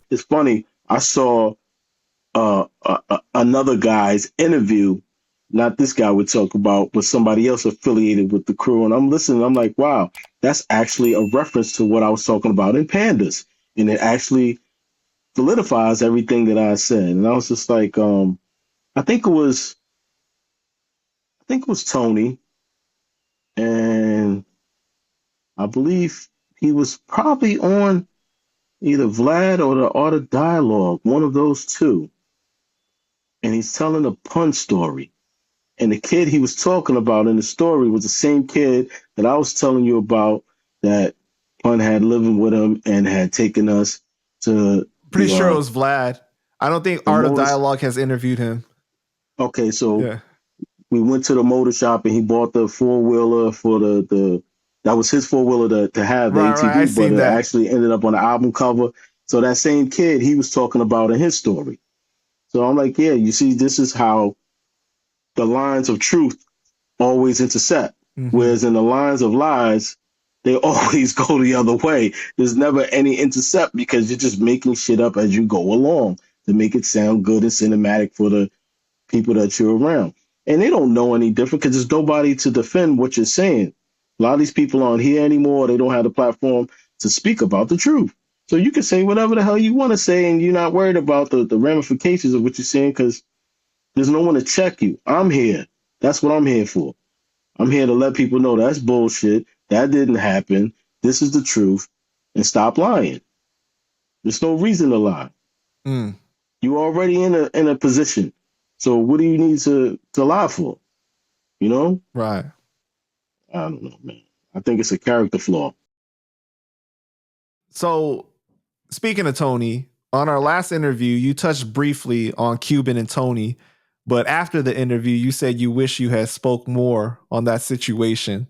It's funny. I saw another guy's interview, not this guy we talk about, but somebody else affiliated with the crew. And I'm listening. I'm like, wow, that's actually a reference to what I was talking about in Pandas, and it actually solidifies everything that I said. And I was just like, I think it was, I think it was Tony, and I believe he was probably on either Vlad or the Art of Dialogue, one of those two. And he's telling a pun story. And the kid he was talking about in the story was the same kid that I was telling you about that Pun had living with him and had taken us to Pretty sure it was Vlad. I don't think Art of Dialogue has interviewed him. Okay, so we went to the motor shop and he bought the four-wheeler for the that was his four-wheeler to have the ATV, but it actually ended up on the album cover. So that same kid he was talking about in his story. So I'm like, yeah, you see, this is how the lines of truth always intersect. Mm-hmm. Whereas in the lines of lies, they always go the other way. There's never any intercept because you're just making shit up as you go along to make it sound good and cinematic for the people that you're around. And they don't know any different because there's nobody to defend what you're saying. A lot of these people aren't here anymore. They don't have the platform to speak about the truth. So you can say whatever the hell you want to say, and you're not worried about the ramifications of what you're saying because there's no one to check you. I'm here. That's what I'm here for. I'm here to let people know that's bullshit. That didn't happen. This is the truth. And stop lying. There's no reason to lie. Mm. You're already in a position. So what do you need to lie for? You know? Right. I don't know, man. I think it's a character flaw. So speaking of Tony, on our last interview, you touched briefly on Cuban and Tony. But after the interview, you said you wish you had spoke more on that situation.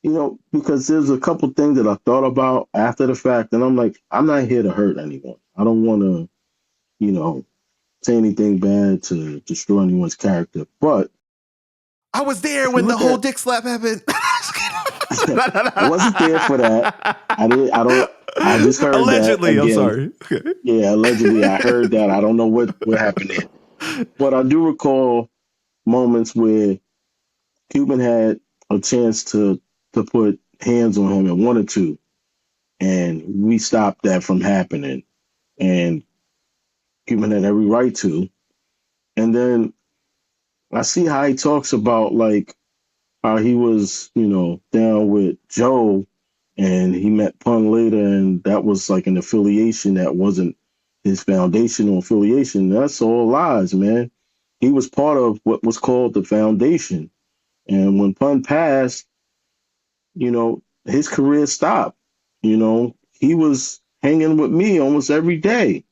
You know, because there's a couple things that I thought about after the fact, and I'm like, I'm not here to hurt anyone. I don't want to, you know, say anything bad to destroy anyone's character. But I was there when the whole dick slap happened. I wasn't there for that. I just heard allegedly, that. I'm sorry. Okay. Yeah, allegedly, I heard that. I don't know what happened there. But I do recall moments where Cuban had a chance to put hands on him and wanted to, and we stopped that from happening. And Cuban had every right to. And then I see how he talks about like how he was, you know, down with Joe and he met Pun later, and that was like an affiliation that wasn't his foundational affiliation. That's all lies, man. He was part of what was called the foundation. And when Pun passed, you know, his career stopped. You know, he was hanging with me almost every day.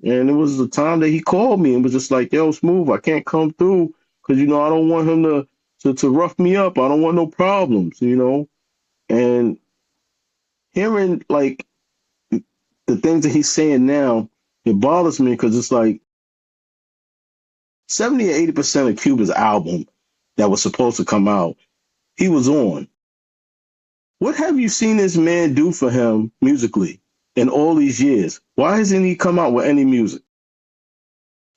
And it was the time that he called me and was just like, yo, Smooth, I can't come through because, you know, I don't want him to rough me up. I don't want no problems, you know. And hearing, like, the things that he's saying now, it bothers me because it's like 70 or 80% of Cuba's album that was supposed to come out, he was on. What have you seen this man do for him musically in all these years? Why hasn't he come out with any music?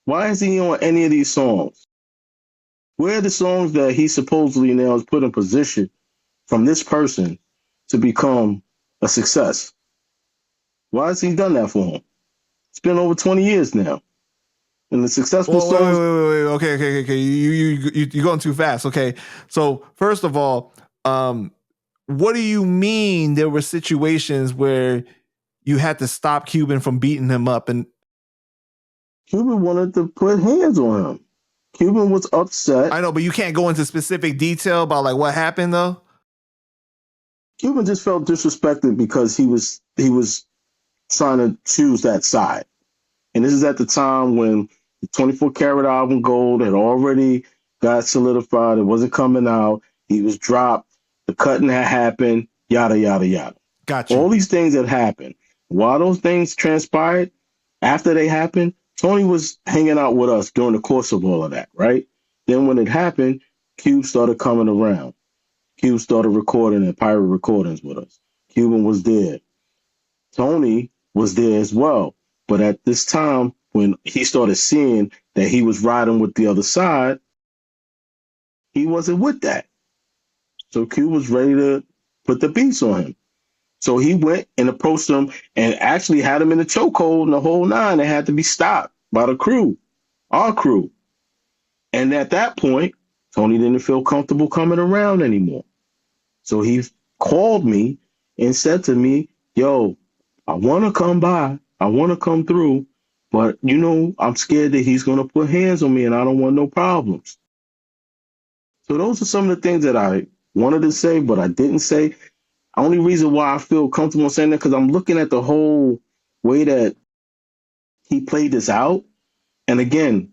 Why isn't he on any of these songs? Where are the songs that he supposedly now is put in position from this person to become a success? Why has he done that for him? It's been over 20 years now. And the successful songs... Wait. Okay. You're going too fast. Okay. So first of all, what do you mean there were situations where you had to stop Cuban from beating him up? And Cuban wanted to put hands on him. Cuban was upset. I know, but you can't go into specific detail about like what happened though. Cuban just felt disrespected because he was trying to choose that side. And this is at the time when the 24 Karat album Gold had already got solidified. It wasn't coming out. He was dropped. The cutting had happened. Yada, yada, yada. Gotcha. All these things had happened. While those things transpired, after they happened, Tony was hanging out with us during the course of all of that, right? Then when it happened, Cube started coming around. Cube started recording at Pirate Recordings with us. Cuban was there. Tony was there as well. But at this time, when he started seeing that he was riding with the other side, he wasn't with that. So Q was ready to put the beats on him. So he went and approached him and actually had him in the chokehold and the whole nine. They had to be stopped by the crew, our crew. And at that point, Tony didn't feel comfortable coming around anymore. So he called me and said to me, yo, I want to come by. I want to come through. But, I'm scared that he's going to put hands on me and I don't want no problems. So those are some of the things that I wanted to say, but I didn't say. The only reason why I feel comfortable saying that because I'm looking at the whole way that he played this out. And again,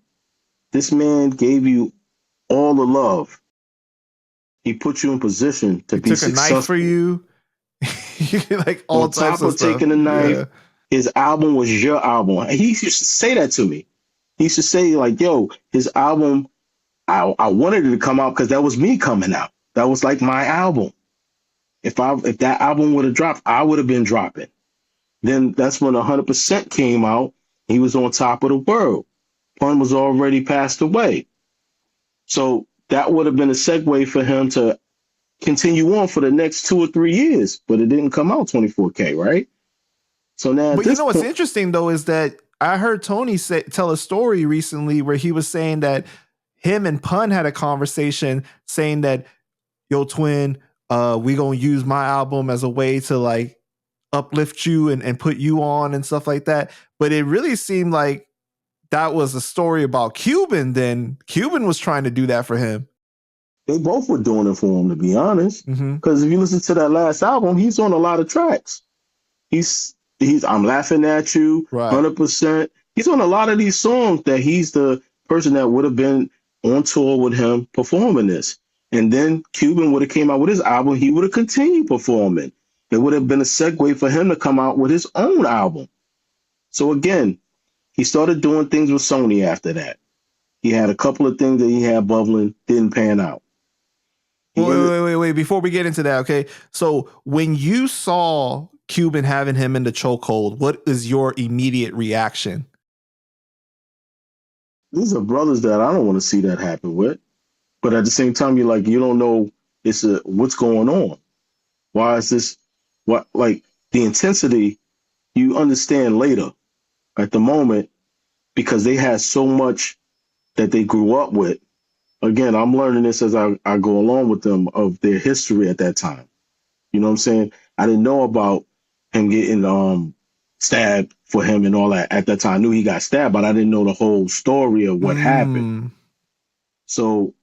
this man gave you all the love. He put you in position to be successful. Took a knife for you. Like all on top of taking a knife, his album was your album. He used to say that to me. He used to say, like, yo, his album, I wanted it to come out because that was me coming out. That was like my album. If that album would have dropped, I would have been dropping. Then that's when 100% came out. He was on top of the world. Pun was already passed away. So that would have been a segue for him to continue on for the next 2 or 3 years, but it didn't come out 24K, right? So now, but what's interesting though is that I heard Tony tell a story recently where he was saying that him and Pun had a conversation saying that, yo, twin, we gonna use my album as a way to like uplift you and put you on and stuff like that. But it really seemed like that was a story about Cuban. Then Cuban was trying to do that for him. They both were doing it for him, to be honest. Because if you listen to that last album, he's on a lot of tracks. He's I'm Laughing at You, 100%. He's on a lot of these songs that he's the person that would have been on tour with him performing this. And then Cuban would have came out with his album. He would have continued performing. It would have been a segue for him to come out with his own album. So again, he started doing things with Sony after that. He had a couple of things that he had bubbling, didn't pan out. Wait. Before we get into that, okay? So when you saw Cuban having him in the chokehold, what is your immediate reaction? These are brothers that I don't want to see that happen with. But at the same time, you're like, you don't know what's going on. Why is this? What, like, the intensity, you understand later. At the moment, because they had so much that they grew up with. Again, I'm learning this as I go along with them of their history at that time. You know what I'm saying? I didn't know about him getting stabbed for him and all that at that time. I knew he got stabbed, but I didn't know the whole story of what happened. So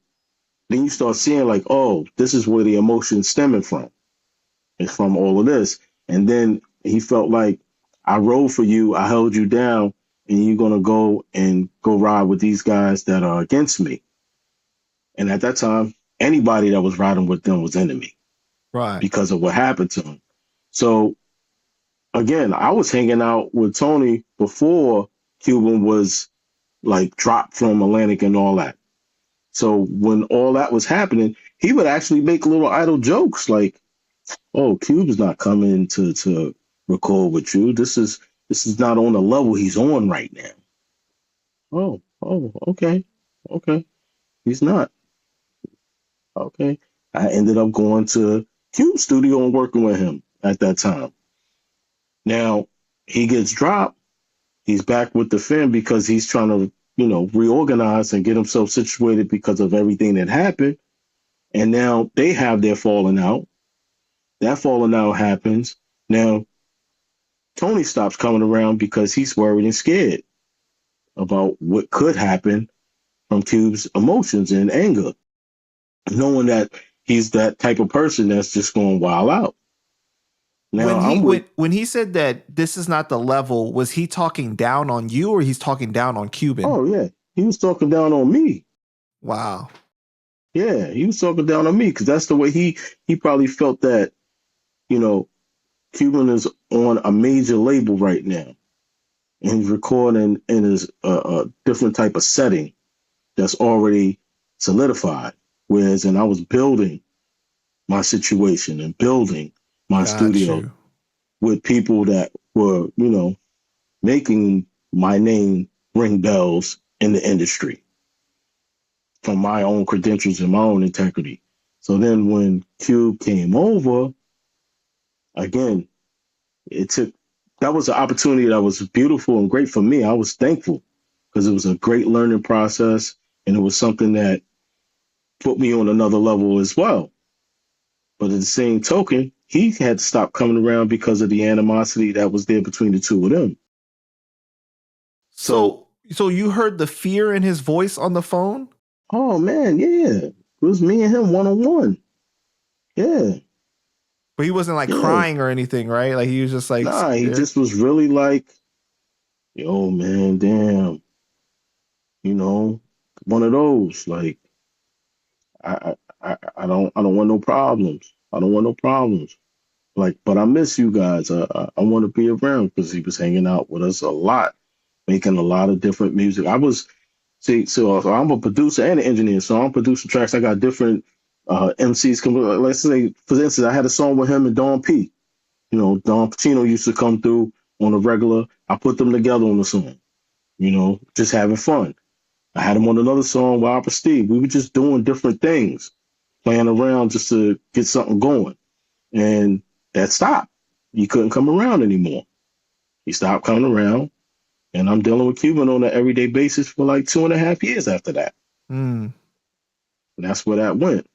then you start seeing like, oh, this is where the emotion's stemming from. It's from all of this. And then he felt like, I rode for you, I held you down, and you're going to go ride with these guys that are against me. And at that time, anybody that was riding with them was enemy. Right. Because of what happened to him. So, again, I was hanging out with Tony before Cuban was, like, dropped from Atlantic and all that. So when all that was happening, he would actually make little idle jokes like, oh, Cube's not coming to record with you. This is not on the level he's on right now. Oh, okay. He's not. Okay. I ended up going to Cube's studio and working with him at that time. Now, he gets dropped. He's back with the Finn because he's trying to, reorganize and get himself situated because of everything that happened. And now they have their falling out. That falling out happens. Now, Tony stops coming around because he's worried and scared about what could happen from Cube's emotions and anger, knowing that he's that type of person that's just going wild out. Now, when he said that this is not the level, was he talking down on you or he's talking down on Cuban? Oh, yeah. He was talking down on me. Wow. Yeah, he was talking down on me because that's the way he probably felt that, Cuban is on a major label right now. And he's recording in his a different type of setting that's already solidified. Whereas, and I was building my situation and building my studio with people that were, making my name ring bells in the industry from my own credentials and my own integrity. So then when Cube came over, again, that was an opportunity that was beautiful and great for me. I was thankful because it was a great learning process and it was something that put me on another level as well. But at the same token, he had to stop coming around because of the animosity that was there between the two of them. So you heard the fear in his voice on the phone? Oh man, yeah. It was me and him 1-on-1. Yeah. But he wasn't like crying or anything, right? Like he was just like Nah, he just was really like, yo, man, damn. One of those. Like, I don't want no problems. I don't want no problems. Like, but I miss you guys. I want to be around because he was hanging out with us a lot, making a lot of different music. So I'm a producer and an engineer, so I'm producing tracks. I got different MCs come. Let's say, for instance, I had a song with him and Don P. Don Pacino used to come through on a regular. I put them together on the song. Just having fun. I had him on another song with Opera Steve. We were just doing different things, playing around just to get something going. And that stopped. He couldn't come around anymore. He stopped coming around. And I'm dealing with Cuban on an everyday basis for like 2.5 years after that. And that's where that went.